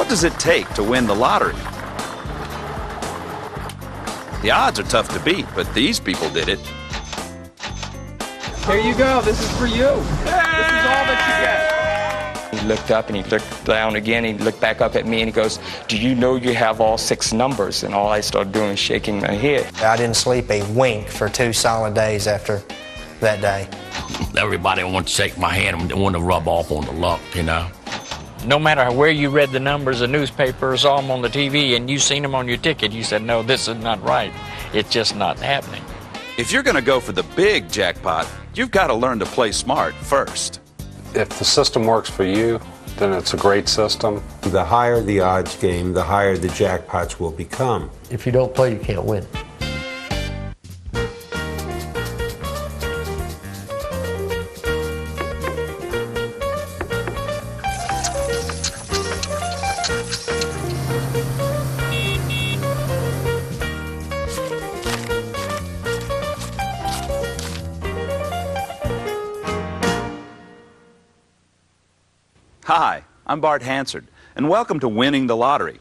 What does it take to win the lottery? The odds are tough to beat, but these people did it. Here you go. This is for you. This is all that you get. He looked up and he looked down again. He looked back up at me and he goes, "Do you know you have all 6 numbers?" And all I started doing was shaking my head. I didn't sleep a wink for 2 solid days after that day. Everybody wanted to shake my hand and want to rub off on the luck, you know. No matter where you read the numbers, the newspaper, saw them on the TV, and you seen them on your ticket, you said, no, this is not right. It's just not happening. If you're going to go for the big jackpot, you've got to learn to play smart first. If the system works for you, then it's a great system. The higher the odds game, the higher the jackpots will become. If you don't play, you can't win. Hi, I'm Bart Hansard, and welcome to Winning the Lottery.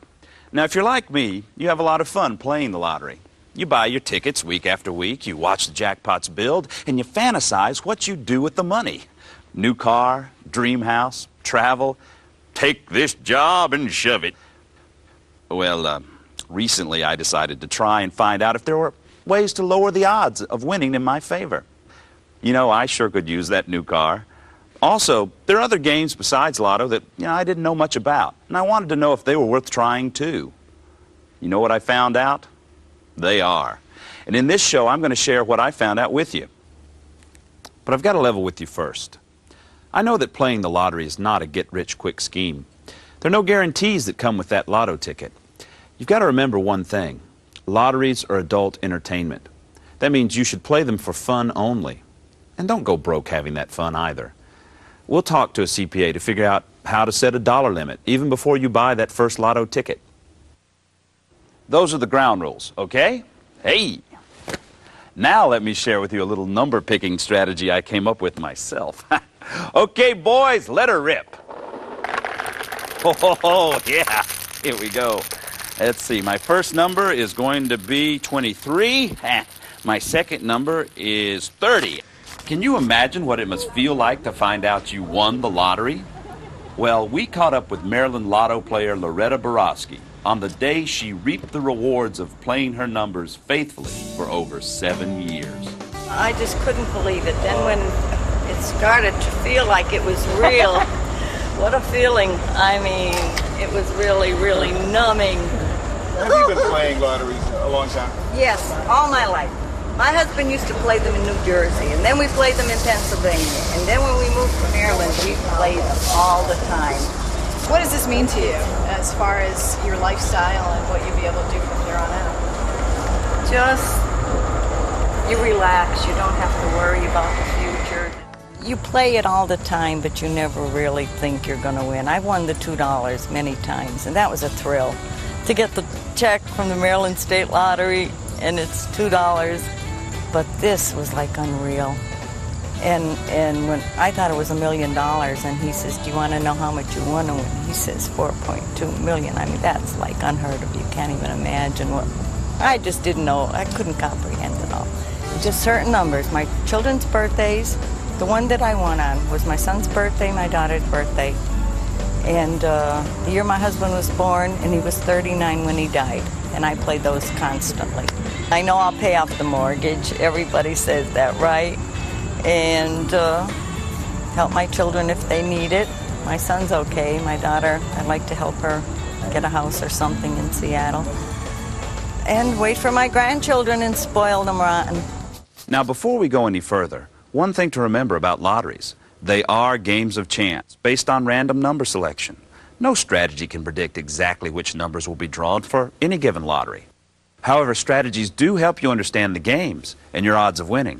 Now, if you're like me, you have a lot of fun playing the lottery. You buy your tickets week after week, you watch the jackpots build, and you fantasize what you do with the money. New car, dream house, travel, take this job and shove it. Well, recently I decided to try and find out if there were ways to lower the odds of winning in my favor. You know, I sure could use that new car. Also, there are other games besides Lotto that, I didn't know much about, and I wanted to know if they were worth trying too. You know what I found out? They are. And in this show, I'm going to share what I found out with you. But I've got to level with you first. I know that playing the lottery is not a get-rich-quick scheme. There are no guarantees that come with that lotto ticket. You've got to remember one thing. Lotteries are adult entertainment. That means you should play them for fun only. And don't go broke having that fun either. We'll talk to a CPA to figure out how to set a dollar limit, even before you buy that first lotto ticket. Those are the ground rules, okay? Hey! Now let me share with you a little number picking strategy I came up with myself. Okay, boys, let her rip. Oh, yeah, here we go. Let's see, my first number is going to be 23. My second number is 30. Can you imagine what it must feel like to find out you won the lottery? Well, we caught up with Maryland Lotto player Loretta Borowski on the day she reaped the rewards of playing her numbers faithfully for over 7 years. I just couldn't believe it. Then when it started to feel like it was real, what a feeling. I mean, it was really, really numbing. Have you been playing lotteries a long time? Yes, all my life. My husband used to play them in New Jersey, and then we played them in Pennsylvania. And then when we moved to Maryland, we played them all the time. What does this mean to you as far as your lifestyle and what you'll be able to do from here on out? Just, you relax. You don't have to worry about the future. You play it all the time, but you never really think you're going to win. I've won the $2 many times, and that was a thrill. To get the check from the Maryland State Lottery, and it's $2. But this was like unreal. And when I thought it was $1 million, and he says, "Do you want to know how much you won?" And he says, $4.2 million. I mean, that's like unheard of. You can't even imagine what. I just didn't know. I couldn't comprehend it all. Just certain numbers. My children's birthdays. The one that I won on was my son's birthday, my daughter's birthday, and the year my husband was born, and he was 39 when he died. And I played those constantly. I know I'll pay off the mortgage. Everybody says that, right? And help my children if they need it. My son's okay. My daughter, I'd like to help her get a house or something in Seattle. And wait for my grandchildren and spoil them rotten. Now, before we go any further, one thing to remember about lotteries. They are games of chance, based on random number selection. No strategy can predict exactly which numbers will be drawn for any given lottery. However, strategies do help you understand the games and your odds of winning.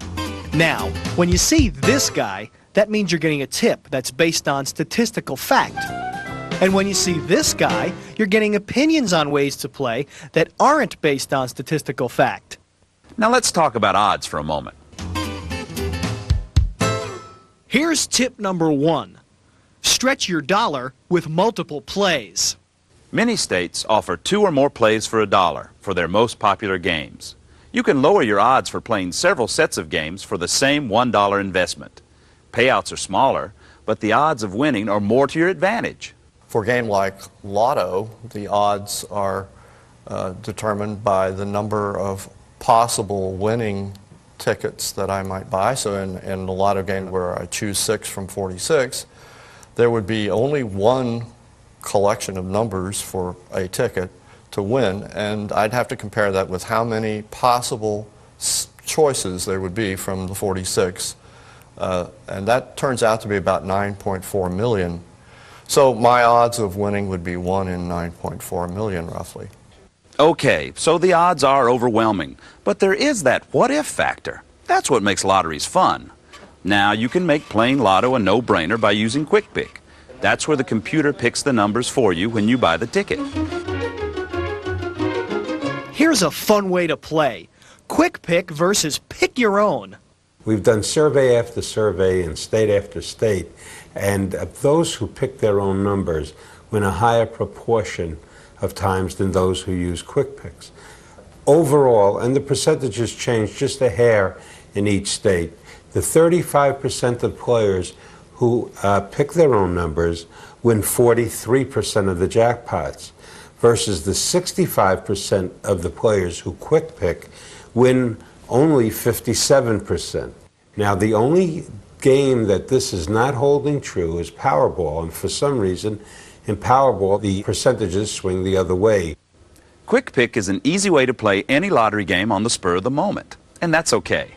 Now, when you see this guy, that means you're getting a tip that's based on statistical fact. And when you see this guy, you're getting opinions on ways to play that aren't based on statistical fact. Now let's talk about odds for a moment. Here's tip number 1. Stretch your dollar with multiple plays. Many states offer 2 or more plays for $1 for their most popular games. You can lower your odds for playing several sets of games for the same $1 investment. Payouts are smaller, but the odds of winning are more to your advantage. For a game like Lotto, the odds are determined by the number of possible winning tickets that I might buy. So in the Lotto game where I choose 6 from 46, there would be only one collection of numbers for a ticket to win, and I'd have to compare that with how many possible choices there would be from the 46, and that turns out to be about 9.4 million. So my odds of winning would be 1 in 9.4 million, roughly. Okay, so the odds are overwhelming, but there is that what-if factor. That's what makes lotteries fun. Now you can make playing Lotto a no-brainer by using Quick Pick. That's where the computer picks the numbers for you when you buy the ticket. Here's a fun way to play. Quick Pick versus Pick Your Own. We've done survey after survey and state after state, and those who pick their own numbers win a higher proportion of times than those who use Quick Picks. Overall, and the percentages change just a hair in each state, the 35% of players who pick their own numbers win 43% of the jackpots, versus the 65% of the players who Quick Pick win only 57%. Now, the only game that this is not holding true is Powerball, and for some reason, in Powerball, the percentages swing the other way. Quick Pick is an easy way to play any lottery game on the spur of the moment, and that's okay.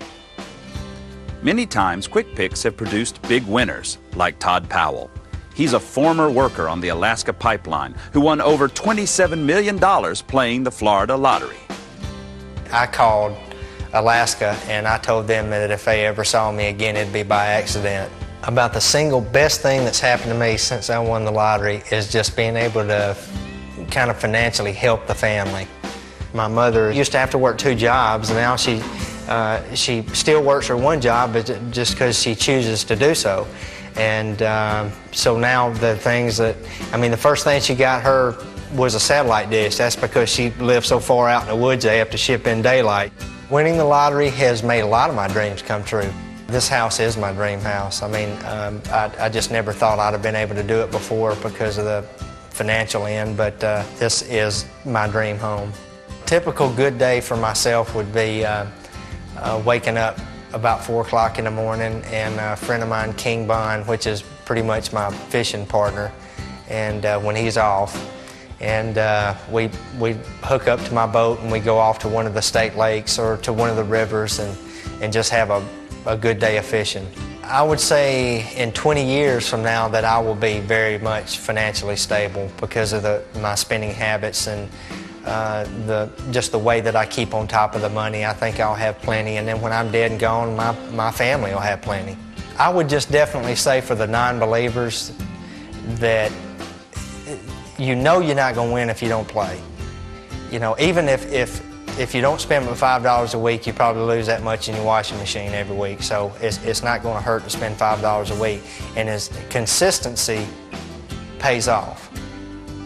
Many times, Quick Picks have produced big winners, like Todd Powell. He's a former worker on the Alaska Pipeline who won over $27 million playing the Florida lottery. I called Alaska and I told them that if they ever saw me again, it'd be by accident. About the single best thing that's happened to me since I won the lottery is just being able to kind of financially help the family. My mother used to have to work 2 jobs, and now she still works her 1 job, but just because she chooses to do so. And so now the things that, the first thing she got her was a satellite dish. That's because she lives so far out in the woods they have to ship in daylight. Winning the lottery has made a lot of my dreams come true. This house is my dream house. I just never thought I'd have been able to do it before because of the financial end, but this is my dream home. Typical good day for myself would be waking up about 4 o'clock in the morning, and a friend of mine, King Bond, which is pretty much my fishing partner, and when he's off, and we hook up to my boat and we go off to one of the state lakes or to one of the rivers and just have a good day of fishing. I would say in 20 years from now that I will be very much financially stable because of my spending habits and just the way that I keep on top of the money. I think I'll have plenty, and then when I'm dead and gone, my family will have plenty. I would just definitely say for the non-believers that you know you're not going to win if you don't play. You know, even if you don't spend $5 a week, you probably lose that much in your washing machine every week. So it's not going to hurt to spend $5 a week, and consistency pays off.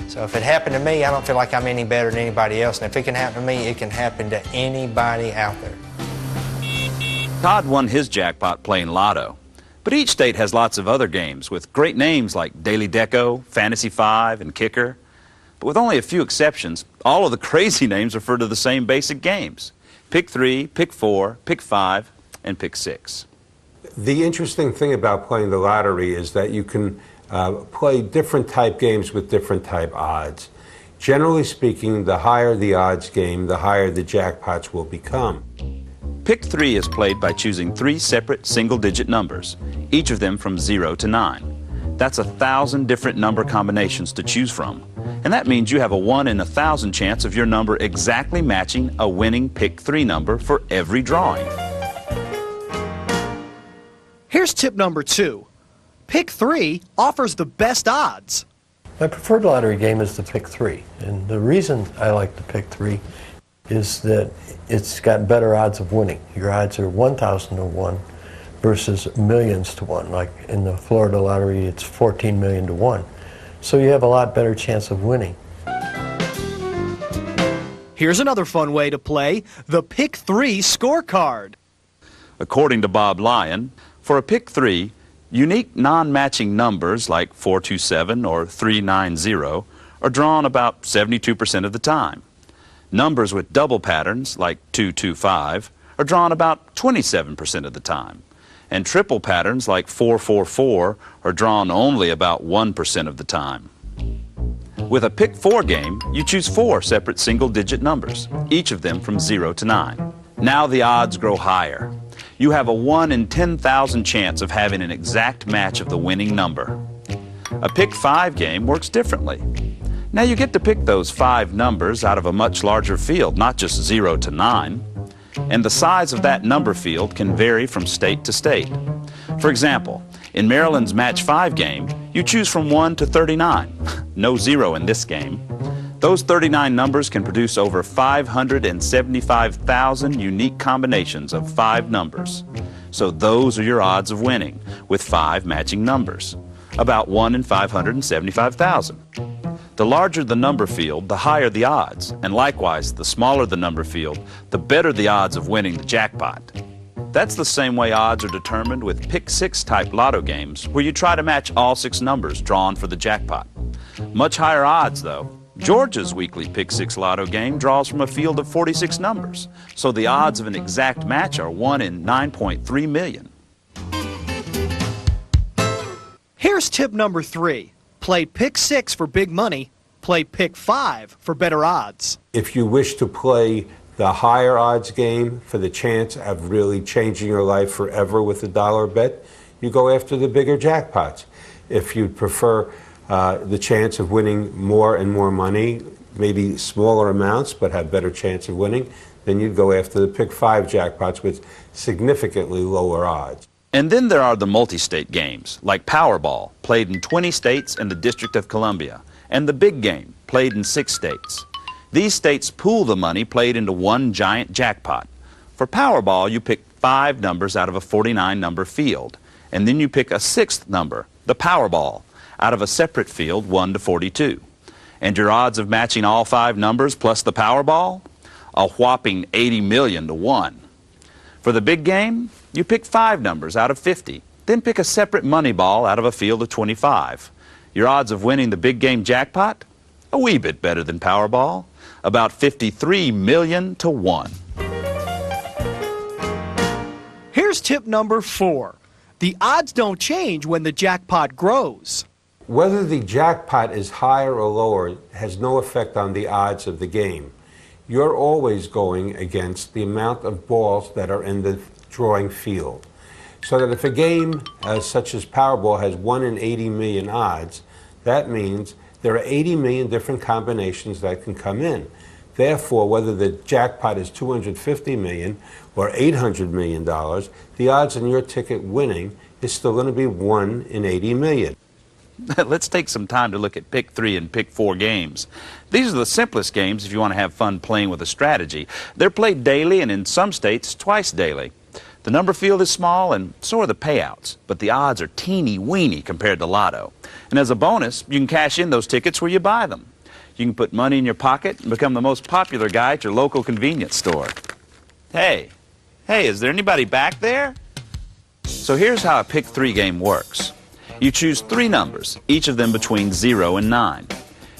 So if it happened to me, I don't feel like I'm any better than anybody else. And if it can happen to me, it can happen to anybody out there. Todd won his jackpot playing Lotto. But each state has lots of other games with great names like Daily Deco, Fantasy 5, and Kicker. But with only a few exceptions, all of the crazy names refer to the same basic games. Pick 3, Pick 4, Pick 5, and Pick 6. The interesting thing about playing the lottery is that you can play different type games with different type odds. Generally speaking, the higher the odds game, the higher the jackpots will become. Pick 3 is played by choosing 3 separate single-digit numbers, each of them from 0 to 9. That's 1,000 different number combinations to choose from. And that means you have a 1 in 1,000 chance of your number exactly matching a winning Pick 3 number for every drawing. Here's tip number 2. Pick 3 offers the best odds. My preferred lottery game is the Pick 3. And the reason I like the Pick 3 is that it's got better odds of winning. Your odds are 1,000 to 1 versus millions to 1. Like in the Florida lottery, it's 14 million to 1. So you have a lot better chance of winning. Here's another fun way to play the Pick 3 scorecard. According to Bob Lyon, for a pick 3, unique non-matching numbers like 427 or 390 are drawn about 72% of the time. Numbers with double patterns like 225 are drawn about 27% of the time. And triple patterns like 444 are drawn only about 1% of the time. With a pick 4 game, you choose 4 separate single-digit numbers, each of them from 0 to 9. Now the odds grow higher. You have a 1 in 10,000 chance of having an exact match of the winning number. A pick 5 game works differently. Now you get to pick those 5 numbers out of a much larger field, not just 0 to 9. And the size of that number field can vary from state to state. For example, in Maryland's Match 5 game, you choose from 1 to 39. No 0 in this game. Those 39 numbers can produce over 575,000 unique combinations of 5 numbers. So those are your odds of winning, with 5 matching numbers. About 1 in 575,000. The larger the number field, the higher the odds, and likewise, the smaller the number field, the better the odds of winning the jackpot. That's the same way odds are determined with Pick 6 type lotto games, where you try to match all 6 numbers drawn for the jackpot. Much higher odds, though. Georgia's weekly Pick 6 lotto game draws from a field of 46 numbers, so the odds of an exact match are 1 in 9.3 million. Here's tip number 3. Play Pick 6 for big money. Play Pick 5 for better odds. If you wish to play the higher odds game for the chance of really changing your life forever with a dollar bet, you go after the bigger jackpots. If you prefer the chance of winning more and more money, maybe smaller amounts but have better chance of winning, then you'd go after the Pick 5 jackpots with significantly lower odds. And then there are the multi-state games, like Powerball, played in 20 states and the District of Columbia, and the Big Game, played in 6 states. These states pool the money played into one giant jackpot. For Powerball, you pick 5 numbers out of a 49-number field, and then you pick a 6th number, the Powerball, out of a separate field, 1 to 42. And your odds of matching all 5 numbers plus the Powerball? A whopping 80 million to 1. For the Big Game, you pick 5 numbers out of 50, then pick a separate money ball out of a field of 25. Your odds of winning the Big Game jackpot? A wee bit better than Powerball, about 53 million to 1. Here's tip number 4. The odds don't change when the jackpot grows. Whether the jackpot is higher or lower has no effect on the odds of the game. You're always going against the amount of balls that are in the drawing field. So that if a game such as Powerball has 1 in 80 million odds, that means there are 80 million different combinations that can come in. Therefore, whether the jackpot is 250 million or 800 million dollars, the odds on your ticket winning is still going to be 1 in 80 million. Let's take some time to look at Pick 3 and Pick 4 games. These are the simplest games if you want to have fun playing with a strategy. They're played daily and in some states twice daily. The number field is small and so are the payouts, but the odds are teeny-weeny compared to Lotto. And as a bonus, you can cash in those tickets where you buy them. You can put money in your pocket and become the most popular guy at your local convenience store. Hey, is there anybody back there? So here's how a Pick 3 game works. You choose 3 numbers, each of them between 0 and 9.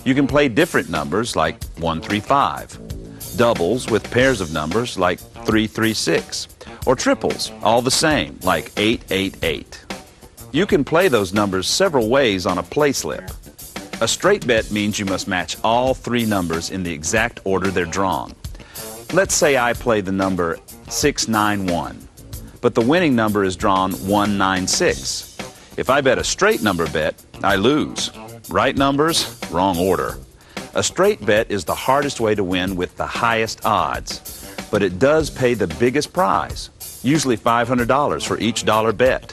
You can play different numbers like 135, doubles with pairs of numbers like 336, or triples, all the same, like 888. You can play those numbers several ways on a play slip. A straight bet means you must match all 3 numbers in the exact order they're drawn. Let's say I play the number 691, but the winning number is drawn 196. If I bet a straight number bet, I lose. Right numbers, wrong order. A straight bet is the hardest way to win with the highest odds, but it does pay the biggest prize, usually $500 for each dollar bet.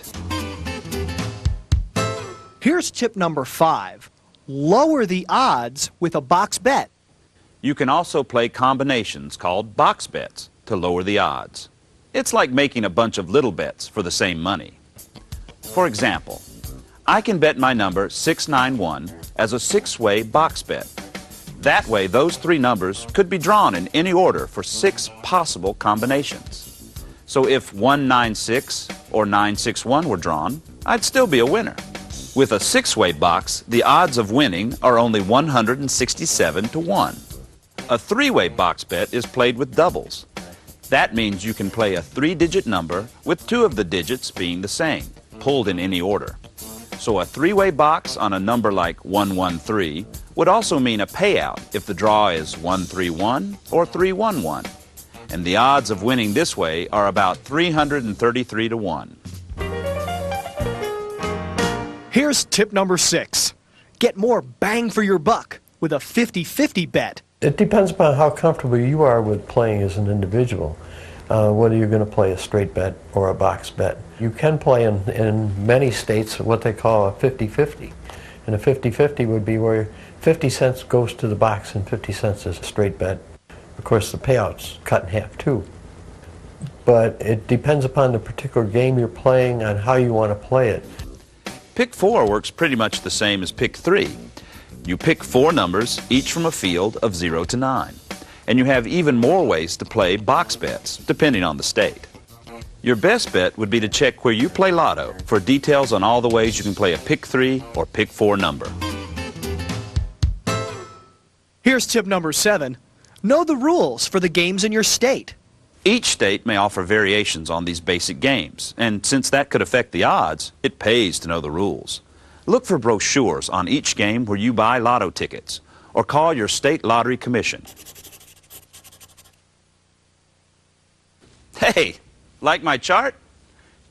Here's tip number 5. Lower the odds with a box bet. You can also play combinations called box bets to lower the odds. It's like making a bunch of little bets for the same money. For example, I can bet my number 691 as a 6-way box bet. That way, those three numbers could be drawn in any order for 6 possible combinations. So if 196 or 961 were drawn, I'd still be a winner. With a 6-way box, the odds of winning are only 167 to 1. A 3-way box bet is played with doubles. That means you can play a 3-digit number with 2 of the digits being the same, pulled in any order. So a 3-way box on a number like 113 would also mean a payout if the draw is 131 or 311. And the odds of winning this way are about 333 to 1. Here's tip number 6. Get more bang for your buck with a 50-50 bet. It depends upon how comfortable you are with playing as an individual, whether you're going to play a straight bet or a box bet. You can play in many states what they call a 50-50. And a 50-50 would be where 50 cents goes to the box and 50 cents is a straight bet. Of course, the payout's cut in half too. But it depends upon the particular game you're playing and how you want to play it. Pick 4 works pretty much the same as Pick 3. You pick 4 numbers, each from a field of 0 to 9. And you have even more ways to play box bets, depending on the state. Your best bet would be to check where you play Lotto for details on all the ways you can play a Pick 3 or Pick 4 number. Here's tip number 7. Know the rules for the games in your state. Each state may offer variations on these basic games, and since that could affect the odds, it pays to know the rules. Look for brochures on each game where you buy Lotto tickets, or call your state lottery commission. Hey, like my chart?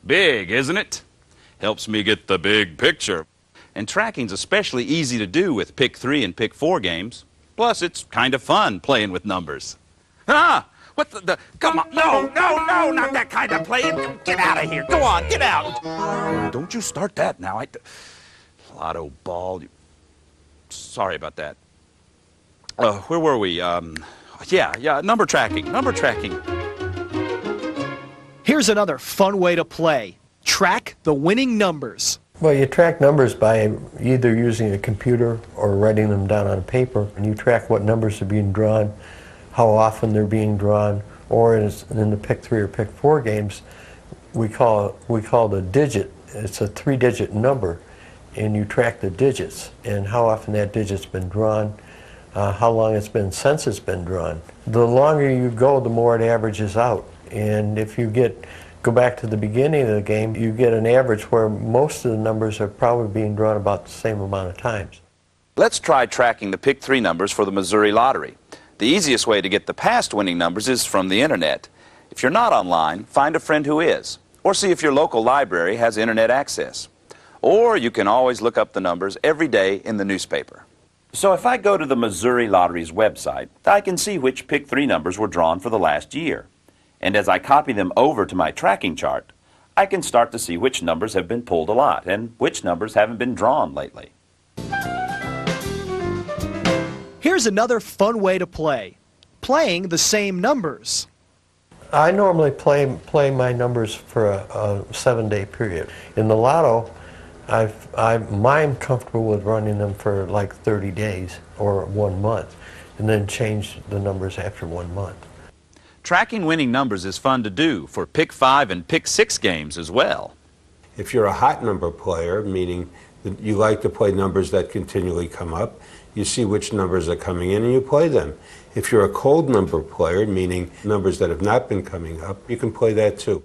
Big, isn't it? Helps me get the big picture. And tracking's especially easy to do with Pick 3 and Pick 4 games. Plus, it's kind of fun playing with numbers. Ah! What the come on, no, not that kind of playing. Get out of here. Go on, get out. Don't you start that now. Lotto ball. Sorry about that. Where were we? Yeah, number tracking. Here's another fun way to play. Track the winning numbers. Well, you track numbers by either using a computer or writing them down on paper, and you track what numbers are being drawn, how often they're being drawn, or in the Pick 3 or Pick 4 games, we call the digit. It's a 3-digit number, and you track the digits and how often that digit's been drawn, how long it's been since it's been drawn. The longer you go, the more it averages out. And if you go back to the beginning of the game, you get an average where most of the numbers are probably being drawn about the same amount of times. Let's try tracking the Pick 3 numbers for the Missouri Lottery. The easiest way to get the past winning numbers is from the internet. If you're not online, find a friend who is, or see if your local library has internet access. Or you can always look up the numbers every day in the newspaper. So if I go to the Missouri Lottery's website, I can see which Pick 3 numbers were drawn for the last year. And as I copy them over to my tracking chart, I can start to see which numbers have been pulled a lot and which numbers haven't been drawn lately. Here's another fun way to play. Playing the same numbers. I normally play my numbers for a 7-day period. In the Lotto, I'm comfortable with running them for like 30 days or 1 month, and then change the numbers after 1 month. Tracking winning numbers is fun to do for Pick 5 and Pick 6 games as well. If you're a hot number player, meaning that you like to play numbers that continually come up, you see which numbers are coming in and you play them. If you're a cold number player, meaning numbers that have not been coming up, you can play that too.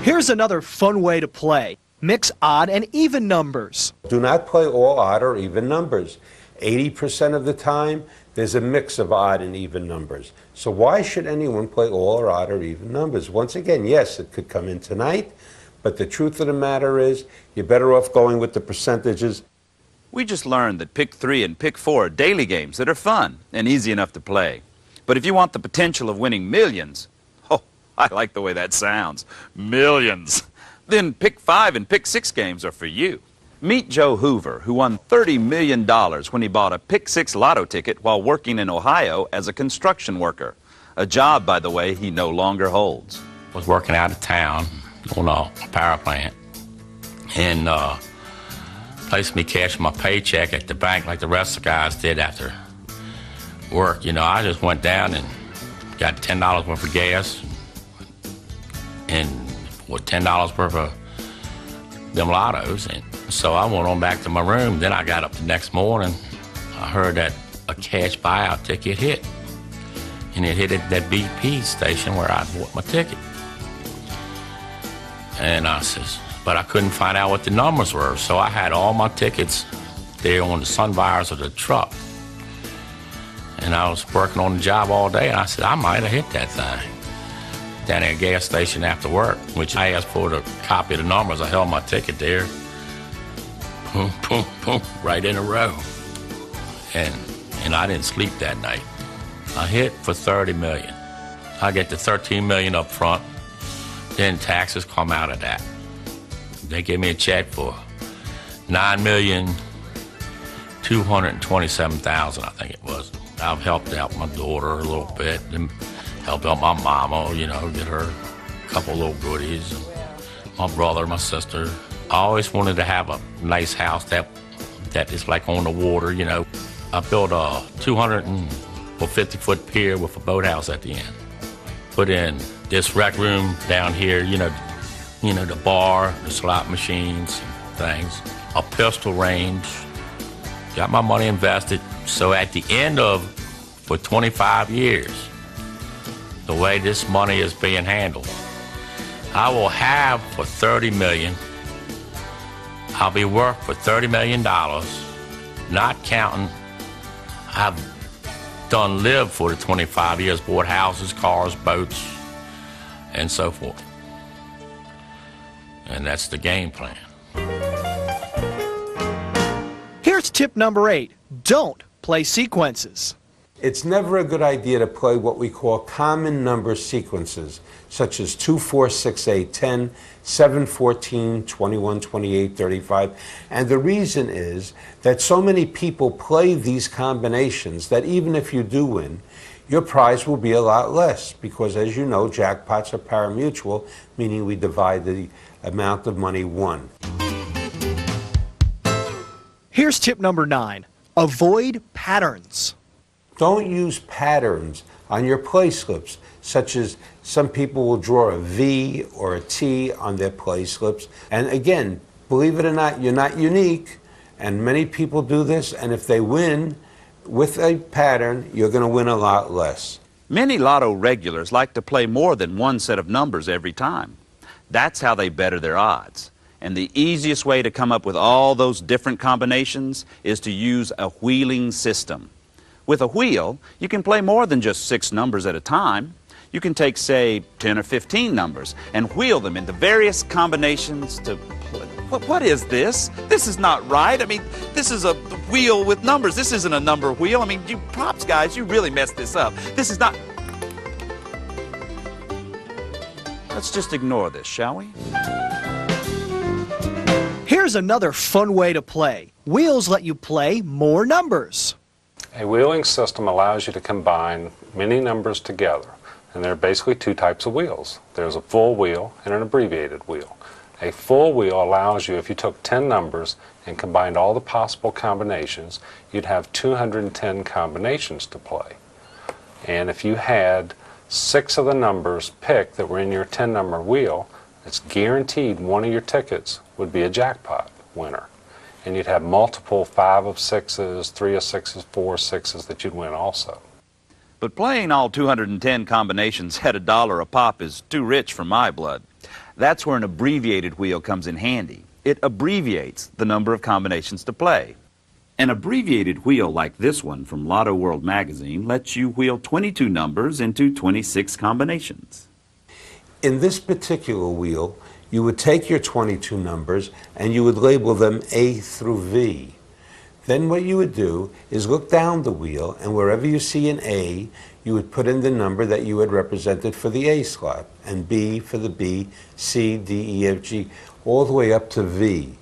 Here's another fun way to play. Mix odd and even numbers. Do not play all odd or even numbers. 80% of the time, there's a mix of odd and even numbers. So why should anyone play all or odd or even numbers? Once again, yes, it could come in tonight, but the truth of the matter is, you're better off going with the percentages. We just learned that Pick 3 and Pick 4 are daily games that are fun and easy enough to play. But if you want the potential of winning millions, oh, I like the way that sounds, millions, then Pick 5 and Pick 6 games are for you. Meet Joe Hoover, who won $30 million when he bought a Pick 6 lotto ticket while working in Ohio as a construction worker. A job, by the way, he no longer holds. I was working out of town on a power plant, and place me cash my paycheck at the bank like the rest of the guys did after work. You know, I just went down and got $10 worth of gas and $10 worth of them lottos. And so I went on back to my room. Then I got up the next morning. I heard that a cash buyout ticket hit. And it hit at that BP station where I bought my ticket. And I says, but I couldn't find out what the numbers were. So I had all my tickets there on the sun visors of the truck. And I was working on the job all day, and I said, I might have hit that thing down at a gas station after work, which I asked for the copy of the numbers. I held my ticket there. Boom, boom, boom, right in a row. And I didn't sleep that night. I hit for $30 million. I get the $13 million up front, then taxes come out of that. They give me a check for $9,227,000, I think it was. I've helped out my daughter a little bit and helped out my mama, you know, get her a couple little goodies. And my brother, my sister. I always wanted to have a nice house that is like on the water, you know. I built a 250-foot pier with a boathouse at the end. Put in this rec room down here, you know, the bar, the slot machines, things. A pistol range. Got my money invested. So at the end of, for 25 years, the way this money is being handled, I will have for $30 million. I'll be worth for $30 million, not counting. I've done live for the 25 years, bought houses, cars, boats, and so forth. And that's the game plan. Here's tip number 8. Don't play sequences. It's never a good idea to play what we call common number sequences, such as 2, 4, 6, 8, 10, 7, 14, 21, 28, 35. And the reason is that so many people play these combinations that even if you do win, your prize will be a lot less because, as you know, jackpots are parimutuel, meaning we divide the amount of money won. Here's tip number 9. Avoid patterns. Don't use patterns on your play slips, such as some people will draw a V or a T on their play slips. And again, believe it or not, you're not unique, and many people do this, and if they win with a pattern, you're going to win a lot less. Many lotto regulars like to play more than one set of numbers every time. That's how they better their odds. And the easiest way to come up with all those different combinations is to use a wheeling system. With a wheel, you can play more than just 6 numbers at a time. You can take, say, 10 or 15 numbers and wheel them into various combinations to play. What is this? This is not right. I mean, this is a wheel with numbers. This isn't a number wheel. I mean, you props guys, you really messed this up. This is not... Let's just ignore this, shall we? Here's another fun way to play. Wheels let you play more numbers. A wheeling system allows you to combine many numbers together, and there are basically 2 types of wheels. There's a full wheel and an abbreviated wheel. A full wheel allows you, if you took 10 numbers and combined all the possible combinations, you'd have 210 combinations to play. And if you had 6 of the numbers picked that were in your 10-number wheel, it's guaranteed one of your tickets would be a jackpot winner. And you'd have multiple 5 of 6s, 3 of 6s, 4 of 6s that you'd win also. But playing all 210 combinations at $1 a pop is too rich for my blood. That's where an abbreviated wheel comes in handy. It abbreviates the number of combinations to play. An abbreviated wheel like this one from Lotto World magazine lets you wheel 22 numbers into 26 combinations. In this particular wheel, you would take your 22 numbers and you would label them A through V. Then what you would do is look down the wheel, and wherever you see an A, you would put in the number that you had represented for the A slot, and B for the B, C, D, E, F, G, all the way up to V.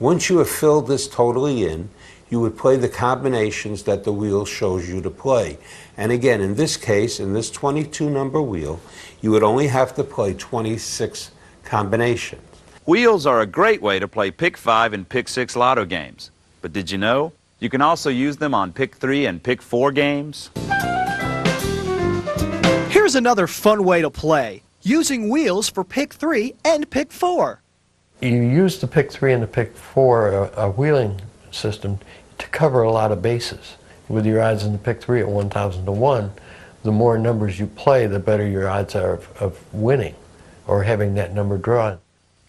Once you have filled this totally in, you would play the combinations that the wheel shows you to play. And again, in this case, in this 22-number wheel, you would only have to play 26 combinations. Wheels are a great way to play Pick 5 and Pick 6 lotto games. But did you know you can also use them on Pick 3 and Pick 4 games? Here's another fun way to play, using wheels for Pick 3 and Pick 4. You use the Pick 3 and the Pick 4, a wheeling system, to cover a lot of bases. With your odds in the Pick 3 at 1,000 to 1, the more numbers you play, the better your odds are of winning or having that number drawn.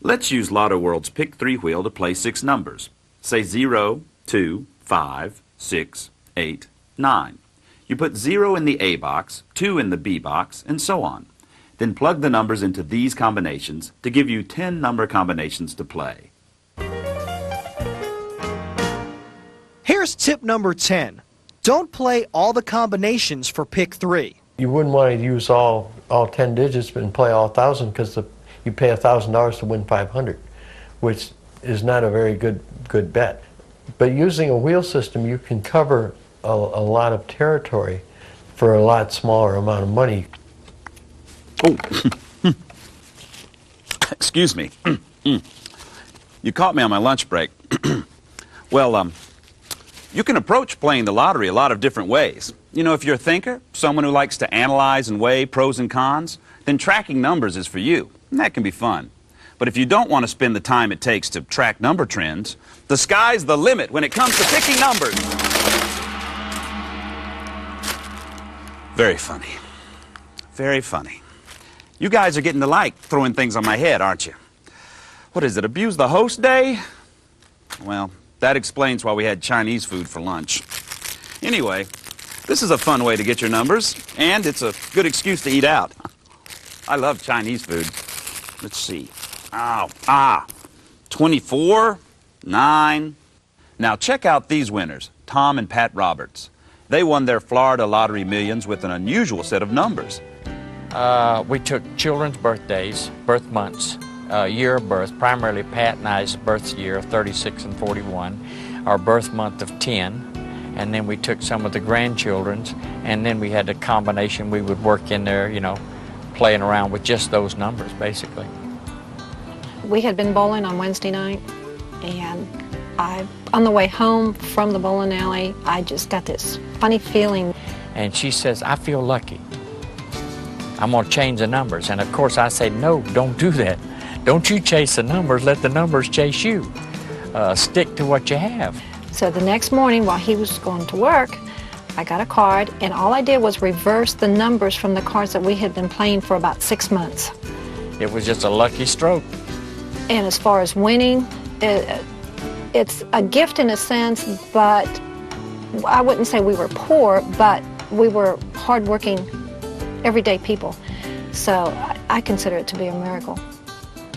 Let's use Lotto World's Pick 3 wheel to play 6 numbers. Say 0, 2, 5, 6, 8, 9. You put 0 in the A box, 2 in the B box, and so on. Then plug the numbers into these combinations to give you 10 number combinations to play. Here's tip number 10. Don't play all the combinations for Pick 3. You wouldn't want to use all 10 digits and play all 1,000 because you pay $1,000 to win 500, which is not a very good bet. But using a wheel system, you can cover a lot of territory for a lot smaller amount of money. Oh, excuse me. You caught me on my lunch break. Well, you can approach playing the lottery a lot of different ways. You know, if you're a thinker, someone who likes to analyze and weigh pros and cons, then tracking numbers is for you, and that can be fun. But if you don't want to spend the time it takes to track number trends, the sky's the limit when it comes to picking numbers. Very funny. Very funny. You guys are getting to like throwing things on my head, aren't you? What is it, Abuse the Host Day? Well, that explains why we had Chinese food for lunch. Anyway, this is a fun way to get your numbers, and it's a good excuse to eat out. I love Chinese food. Let's see. 24, 9. Now check out these winners, Tom and Pat Roberts. They won their Florida Lottery Millions with an unusual set of numbers. We took children's birthdays, birth months, year of birth, primarily Pat and I's birth year, 36 and 41, our birth month of 10, and then we took some of the grandchildren's, and then we had a combination we would work in there, you know, playing around with just those numbers, basically. We had been bowling on Wednesday night, and on the way home from the bowling alley, I just got this funny feeling. And she says, I feel lucky. I'm going to change the numbers. And of course I say, no, don't do that. Don't you chase the numbers, let the numbers chase you. Stick to what you have. So the next morning while he was going to work, I got a card, and all I did was reverse the numbers from the cards that we had been playing for about 6 months. It was just a lucky stroke. And as far as winning, it's a gift in a sense, but I wouldn't say we were poor, but we were hardworking, everyday people. So I consider it to be a miracle.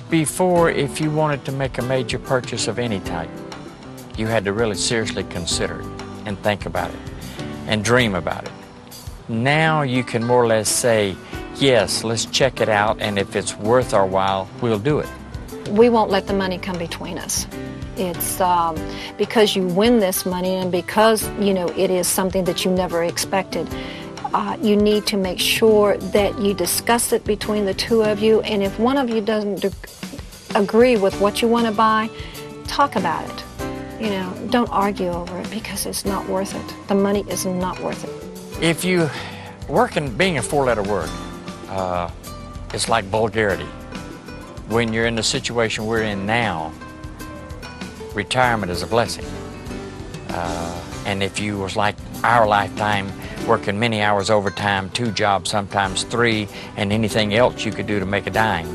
Before, if you wanted to make a major purchase of any type, you had to really seriously consider it and think about it and dream about it. Now you can more or less say, yes, let's check it out, and if it's worth our while, we'll do it. We won't let the money come between us. It's because you win this money, and because, you know, it is something that you never expected. You need to make sure that you discuss it between the two of you, and if one of you doesn't agree with what you want to buy, talk about it. You know, don't argue over it, because it's not worth it. The money is not worth it. If you work in being a four-letter word, it's like vulgarity. When you're in the situation we're in now, retirement is a blessing. And if you was like our lifetime, working many hours overtime, 2 jobs, sometimes 3, and anything else you could do to make a dime.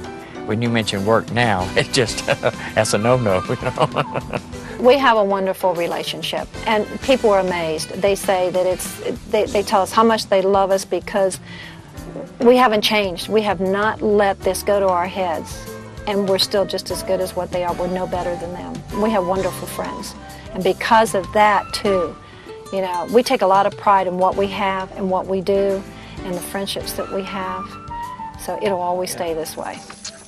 When you mention work now, it just, that's a no-no, you know? We have a wonderful relationship, and people are amazed. They say that they tell us how much they love us because we haven't changed. We have not let this go to our heads, and we're still just as good as what they are. We're no better than them. We have wonderful friends, and because of that, too, you know, we take a lot of pride in what we have and what we do and the friendships that we have, so it'll always stay this way.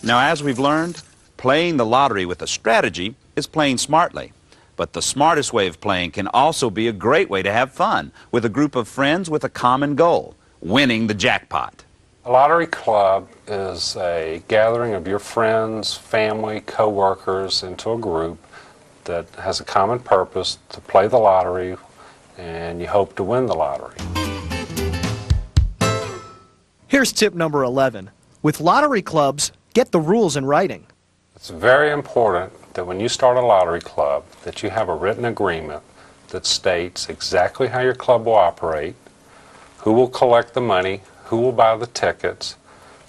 Now, as we've learned, playing the lottery with a strategy is playing smartly. But the smartest way of playing can also be a great way to have fun with a group of friends with a common goal, winning the jackpot. A lottery club is a gathering of your friends, family, co-workers into a group that has a common purpose to play the lottery, and you hope to win the lottery. Here's tip number 11. With lottery clubs, get the rules in writing. It's very important that when you start a lottery club that you have a written agreement that states exactly how your club will operate, who will collect the money, who will buy the tickets,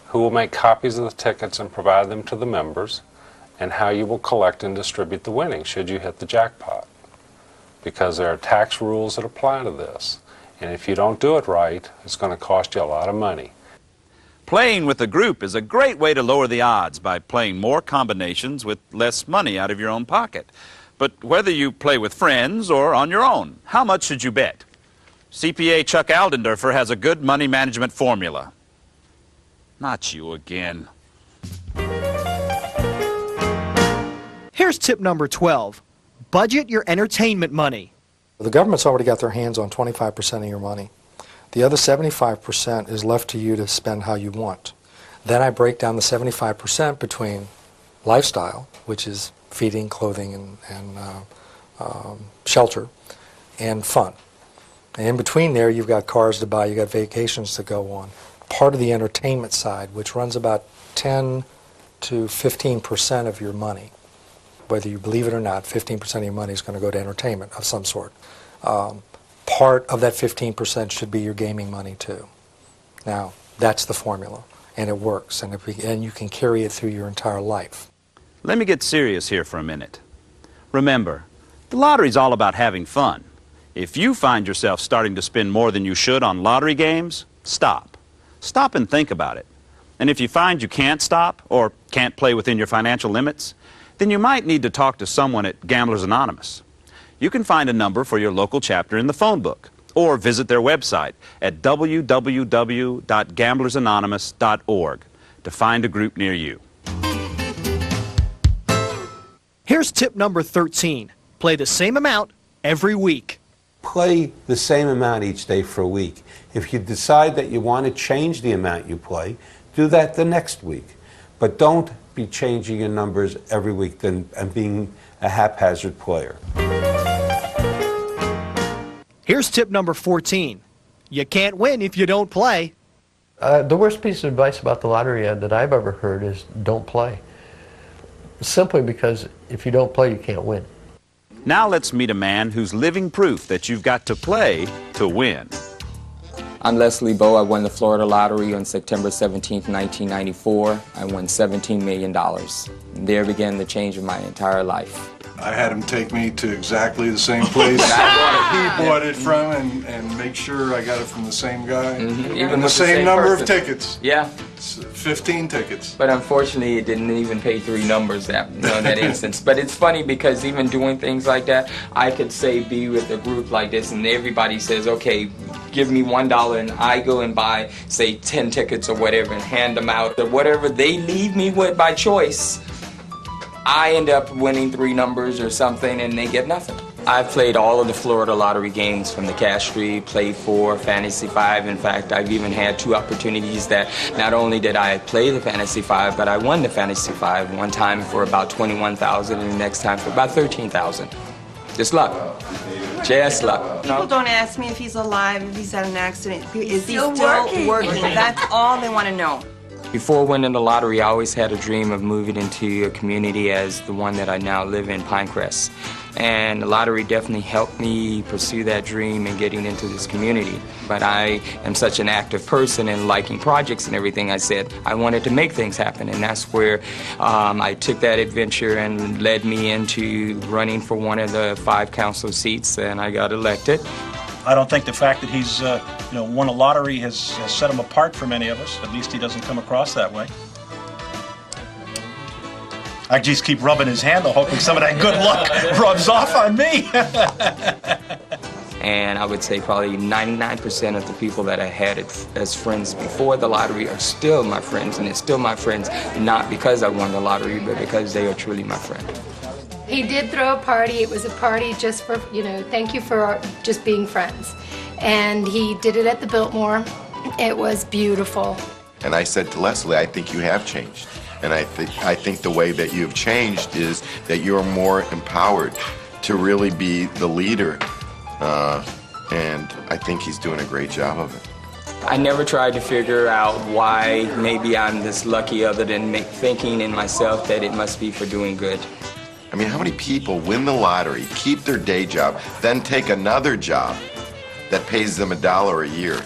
who will make copies of the tickets and provide them to the members, and how you will collect and distribute the winnings should you hit the jackpot. Because there are tax rules that apply to this. And if you don't do it right, it's going to cost you a lot of money. Playing with a group is a great way to lower the odds by playing more combinations with less money out of your own pocket. But whether you play with friends or on your own, how much should you bet? CPA Chuck Aldendorfer has a good money management formula. Not you again. Here's tip number 12. Budget your entertainment money. The government's already got their hands on 25% of your money. The other 75% is left to you to spend how you want. Then I break down the 75% between lifestyle, which is feeding, clothing, and shelter, and fun. And in between there, you've got cars to buy, you've got vacations to go on. Part of the entertainment side, which runs about 10 to 15% of your money. Whether you believe it or not, 15% of your money is going to go to entertainment of some sort. Part of that 15% should be your gaming money too. Now, that's the formula, and it works, and you can carry it through your entire life. Let me get serious here for a minute. Remember, the lottery's all about having fun. If you find yourself starting to spend more than you should on lottery games, stop. Stop and think about it. And if you find you can't stop or can't play within your financial limits, then you might need to talk to someone at Gamblers Anonymous. You can find a number for your local chapter in the phone book or visit their website at www.gamblersanonymous.org to find a group near you. Here's tip number 13. Play the same amount every week. Play the same amount each day for a week. If you decide that you want to change the amount you play, do that the next week. But don't be changing your numbers every week and being a haphazard player. Here's tip number 14. You can't win if you don't play. The worst piece of advice about the lottery that I've ever heard is don't play. Simply because if you don't play, you can't win. Now let's meet a man who's living proof that you've got to play to win. I'm Leslie Bowe. I won the Florida lottery on September 17, 1994. I won $17 million. And there began the change of my entire life. I had him take me to exactly the same place he bought it from and make sure I got it from the same guy. Even and the with same number person. of tickets. Yeah. 15 tickets. But unfortunately, it didn't even pay 3 numbers in that instance. But it's funny because even doing things like that, I could say be with a group like this and everybody says, okay, give me $1 and I go and buy, say, 10 tickets or whatever and hand them out. Or whatever they leave me with by choice, I end up winning 3 numbers or something and they get nothing. I've played all of the Florida lottery games from the Cash 3, Play 4, Fantasy 5. In fact, I've even had 2 opportunities that not only did I play the Fantasy 5, but I won the Fantasy 5 one time for about $21,000 and the next time for about $13,000. Just luck. Just luck. People don't ask me if he's alive, if he's had an accident. Is he still still working? That's all they want to know. Before winning the lottery, I always had a dream of moving into a community as the one that I now live in, Pinecrest. And the lottery definitely helped me pursue that dream and getting into this community. But I am such an active person and liking projects and everything, I said I wanted to make things happen. And that's where I took that adventure and led me into running for one of the 5 council seats, and I got elected. I don't think the fact that he's won a lottery has set him apart from any of us. At least he doesn't come across that way. I just keep rubbing his handle, hoping some of that good luck rubs off on me. And I would say probably 99% of the people that I had as friends before the lottery are still my friends, and it's still my friends, not because I won the lottery, but because they are truly my friend. He did throw a party. It was a party just for, thank you for just being friends. And he did it at the Biltmore. It was beautiful. And I said to Leslie, I think you have changed. And I think the way that you've changed is that you're more empowered to really be the leader. And I think he's doing a great job of it. I never tried to figure out why maybe I'm this lucky other than thinking in myself that it must be for doing good. I mean, how many people win the lottery, keep their day job, then take another job that pays them $1 a year?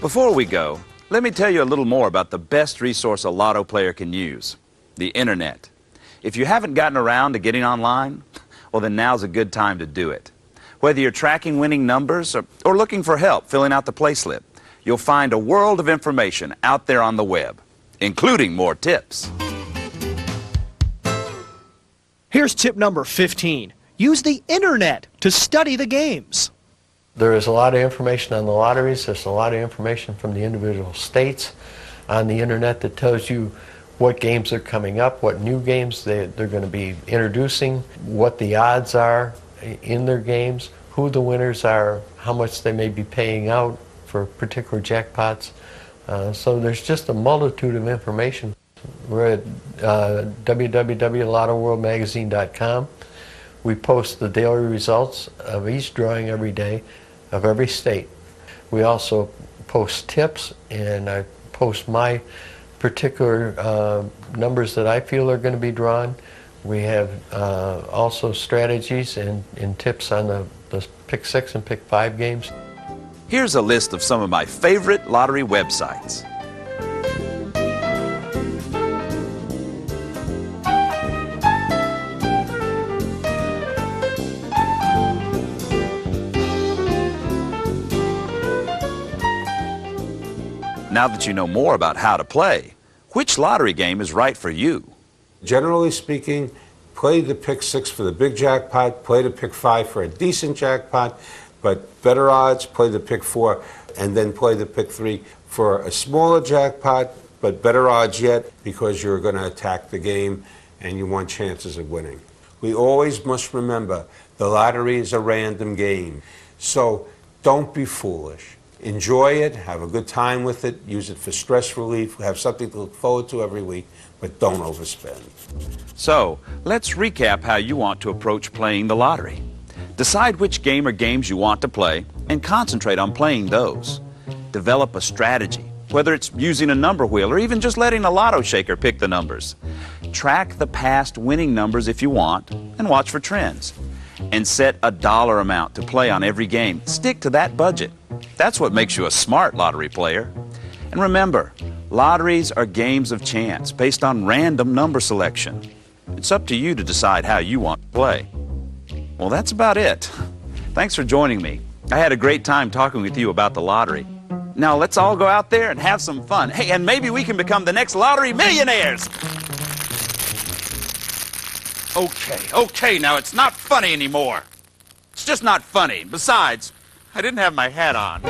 Before we go, let me tell you a little more about the best resource a lotto player can use, the internet. If you haven't gotten around to getting online, well, then now's a good time to do it. Whether you're tracking winning numbers or looking for help filling out the play slip, you'll find a world of information out there on the web, including more tips. Here's tip number 15. Use the internet to study the games. There is a lot of information on the lotteries. There's a lot of information from the individual states on the internet that tells you what games are coming up, what new games they're going to be introducing, what the odds are in their games, who the winners are, how much they may be paying out for particular jackpots. So there's just a multitude of information. We're at www.lottoworldmagazine.com. We post the daily results of each drawing every day of every state. We also post tips, and I post my particular numbers that I feel are going to be drawn. We have also strategies and tips on the Pick 6 and Pick 5 games. Here's a list of some of my favorite lottery websites. Now that you know more about how to play, which lottery game is right for you? Generally speaking, play the Pick 6 for the big jackpot, play the Pick 5 for a decent jackpot, but better odds, play the Pick 4, and then play the Pick 3 for a smaller jackpot, but better odds yet because you're going to attack the game and you want chances of winning. We always must remember the lottery is a random game, so don't be foolish. Enjoy it, have a good time with it, use it for stress relief, have something to look forward to every week, but don't overspend. So, let's recap how you want to approach playing the lottery. Decide which game or games you want to play and concentrate on playing those. Develop a strategy, whether it's using a number wheel or even just letting a lotto shaker pick the numbers. Track the past winning numbers if you want and watch for trends. And set a dollar amount to play on every game. Stick to that budget. That's what makes you a smart lottery player. And remember, lotteries are games of chance based on random number selection. It's up to you to decide how you want to play. Well, that's about it. Thanks for joining me. I had a great time talking with you about the lottery. Now let's all go out there and have some fun. Hey, and maybe we can become the next lottery millionaires. Okay, now it's not funny anymore. It's just not funny. Besides, I didn't have my hat on.